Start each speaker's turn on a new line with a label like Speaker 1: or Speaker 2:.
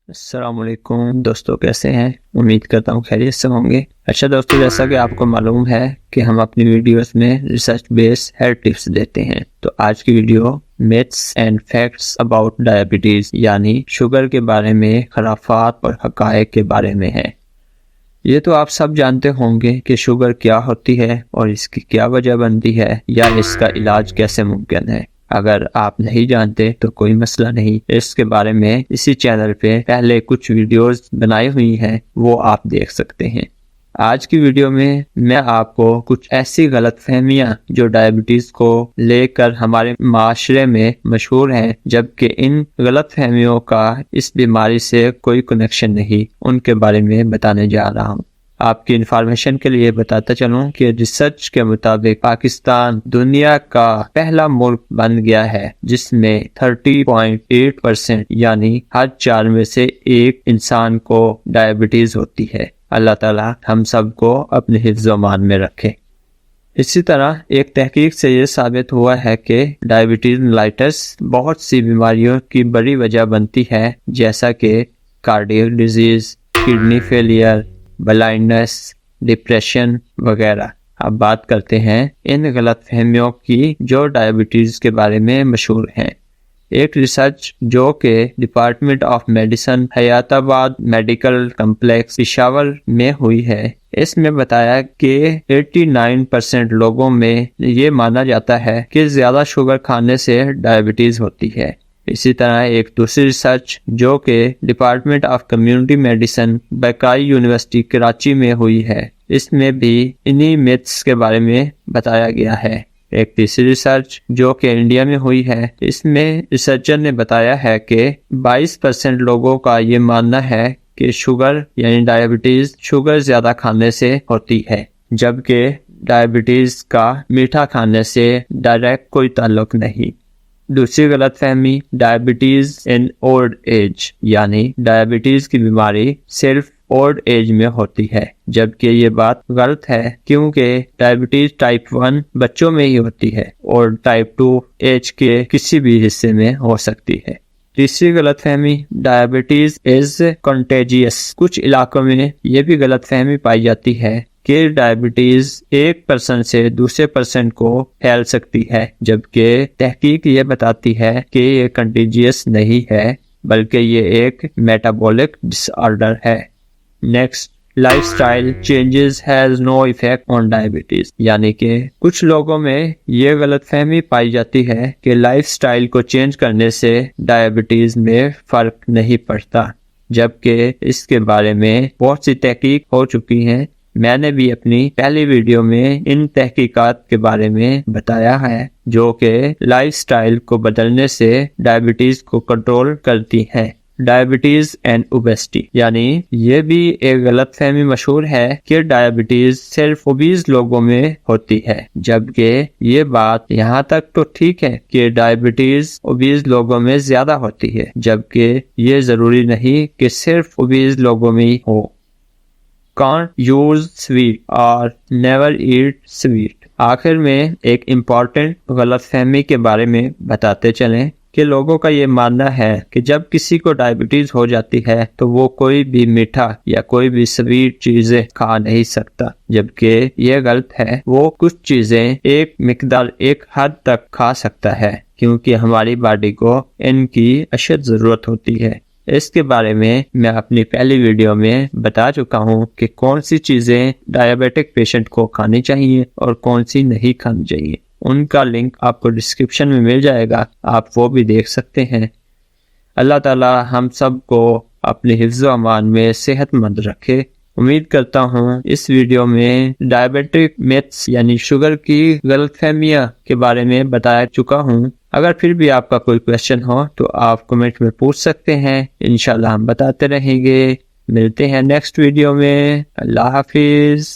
Speaker 1: السلام علیکم دوستوں، کیسے ہیں؟ امید کرتا ہوں خیریت سے ہوں گے۔ اچھا دوستوں، جیسا کہ آپ کو معلوم ہے کہ ہم اپنی ویڈیوز میں ریسرچ بیس ہیلتھ ٹپس دیتے ہیں، تو آج کی video maths and facts about diabetes یعنی شوگر کے بارے میں خرافات اور حقائق کے بارے میں ہے۔ یہ تو آپ سب جانتے ہوں گے کہ شوگر کیا ہوتی ہے اور اس کی کیا وجہ بنتی ہے یا اس کا علاج کیسے ممکن ہے۔ اگر آپ نہیں جانتے تو کوئی مسئلہ نہیں، اس کے بارے میں اسی چینل پہ پہلے کچھ ویڈیوز بنائی ہوئی ہیں، وہ آپ دیکھ سکتے ہیں۔ آج کی ویڈیو میں آپ کو کچھ ایسی غلط فہمیاں جو ڈائبٹیز کو لے کر ہمارے معاشرے میں مشہور ہیں، جبکہ ان غلط فہمیوں کا اس بیماری سے کوئی کنیکشن نہیں، ان کے بارے میں بتانے جا رہا ہوں۔ آپ کی انفارمیشن کے لیے بتاتا چلوں کہ ریسرچ کے مطابق پاکستان دنیا کا پہلا ملک بن گیا ہے جس میں 30.8% یعنی ہر 4 میں سے ایک انسان کو ڈائبٹیز ہوتی ہے۔ اللہ تعالی ہم سب کو اپنے حفظ و امان میں رکھے۔ اسی طرح ایک تحقیق سے یہ ثابت ہوا ہے کہ ڈائبٹیز mellitus بہت سی بیماریوں کی بڑی وجہ بنتی ہے، جیسا کہ cardiac disease, kidney failure, blindness, depression وغیرہ۔ اب بات کرتے ہیں ان غلط فہمیوں کی جو ڈائبٹیز کے بارے میں مشہور ہیں۔ ایک ریسرچ جو کہ ڈپارٹمنٹ آف میڈیسن حیات آباد میڈیکل کمپلیکس پشاور میں ہوئی ہے، اس میں بتایا کہ 89% لوگوں میں یہ مانا جاتا ہے کہ زیادہ شوگر کھانے سے ڈائبٹیز ہوتی ہے۔ اسی طرح ایک دوسری ریسرچ جو کہ department of community medicine بکائی university Karachi میں ہوئی ہے، اس میں بھی انہی میتھس کے بارے میں بتایا گیا ہے۔ ایک تیسری ریسرچ جو کہ انڈیا میں ہوئی ہے، اس میں ریسرچر نے بتایا ہے کہ 22% لوگوں کا یہ ماننا ہے کہ شوگر یعنی ڈائبٹیز شوگر زیادہ کھانے سے ہوتی ہے، جبکہ ڈائبٹیز کا میٹھا کھانے سے ڈائریکٹ کوئی تعلق نہیں۔ دوسری غلط فہمی ڈائبٹیز ان اولڈ ایج یعنی ڈائبٹیز کی بیماری صرف اولڈ ایج میں ہوتی ہے، جبکہ یہ بات غلط ہے کیونکہ ڈائبٹیز ٹائپ 1 بچوں میں ہی ہوتی ہے اور ٹائپ 2 ایج کے کسی بھی حصے میں ہو سکتی ہے۔ تیسری غلط فہمی ڈائبٹیز از کنٹیجیس۔ کچھ علاقوں میں یہ بھی غلط فہمی پائی جاتی ہے کہ ڈائبٹیز ایک پرسن سے دوسرے پرسن کو پھیل سکتی ہے، جبکہ تحقیق یہ بتاتی ہے کہ یہ کنٹیجیس نہیں ہے بلکہ یہ ایک میٹابولک ڈس آرڈر ہے۔ Next, lifestyle changes has no effect on diabetes, یعنی کہ کچھ لوگوں میں یہ غلط فہمی پائی جاتی ہے کہ لائف سٹائل کو چینج کرنے سے ڈائبٹیز میں فرق نہیں پڑتا، جبکہ اس کے بارے میں بہت سی تحقیق ہو چکی ہیں۔ میں نے بھی اپنی پہلی ویڈیو میں ان تحقیقات کے بارے میں بتایا ہے جو کہ لائف سٹائل کو بدلنے سے ڈائبٹیز کو کنٹرول کرتی ہیں۔ ڈائبٹیز اینڈ اوبیسٹی، یعنی یہ بھی ایک غلط فہمی مشہور ہے کہ ڈائبٹیز صرف اوبیز لوگوں میں ہوتی ہے، جبکہ یہ بات یہاں تک تو ٹھیک ہے کہ ڈائبٹیز اوبیز لوگوں میں زیادہ ہوتی ہے، جبکہ یہ ضروری نہیں کہ صرف اوبیز لوگوں میں ہی ہو۔ Can't use sweet or never eat sweet۔ آخر میں ایک امپورٹنٹ غلط فہمی کے بارے میں بتاتے چلیں کہ لوگوں کا یہ ماننا ہے کہ جب کسی کو ڈائبٹیز ہو جاتی ہے تو وہ کوئی بھی میٹھا یا کوئی بھی سویٹ چیزیں کھا نہیں سکتا، جبکہ یہ غلط ہے۔ وہ کچھ چیزیں ایک مقدار ایک حد تک کھا سکتا ہے کیونکہ ہماری باڈی کو ان کی اشد ضرورت ہوتی ہے۔ اس کے بارے میں اپنی پہلی ویڈیو میں بتا چکا ہوں کہ کون سی چیزیں ڈائبیٹک پیشنٹ کو کھانی چاہیے اور کون سی نہیں کھانی چاہیے۔ ان کا لنک آپ کو ڈسکرپشن میں مل جائے گا، آپ وہ بھی دیکھ سکتے ہیں۔ اللہ تعالی ہم سب کو اپنے حفظ و امان میں صحت مند رکھے۔ امید کرتا ہوں اس ویڈیو میں ڈائبیٹک میتھس یعنی شوگر کی غلط فہمیاں کے بارے میں بتا چکا ہوں۔ اگر پھر بھی آپ کا کوئی کویسچن ہو تو آپ کمنٹ میں پوچھ سکتے ہیں، انشاءاللہ ہم بتاتے رہیں گے۔ ملتے ہیں نیکسٹ ویڈیو میں۔ اللہ حافظ۔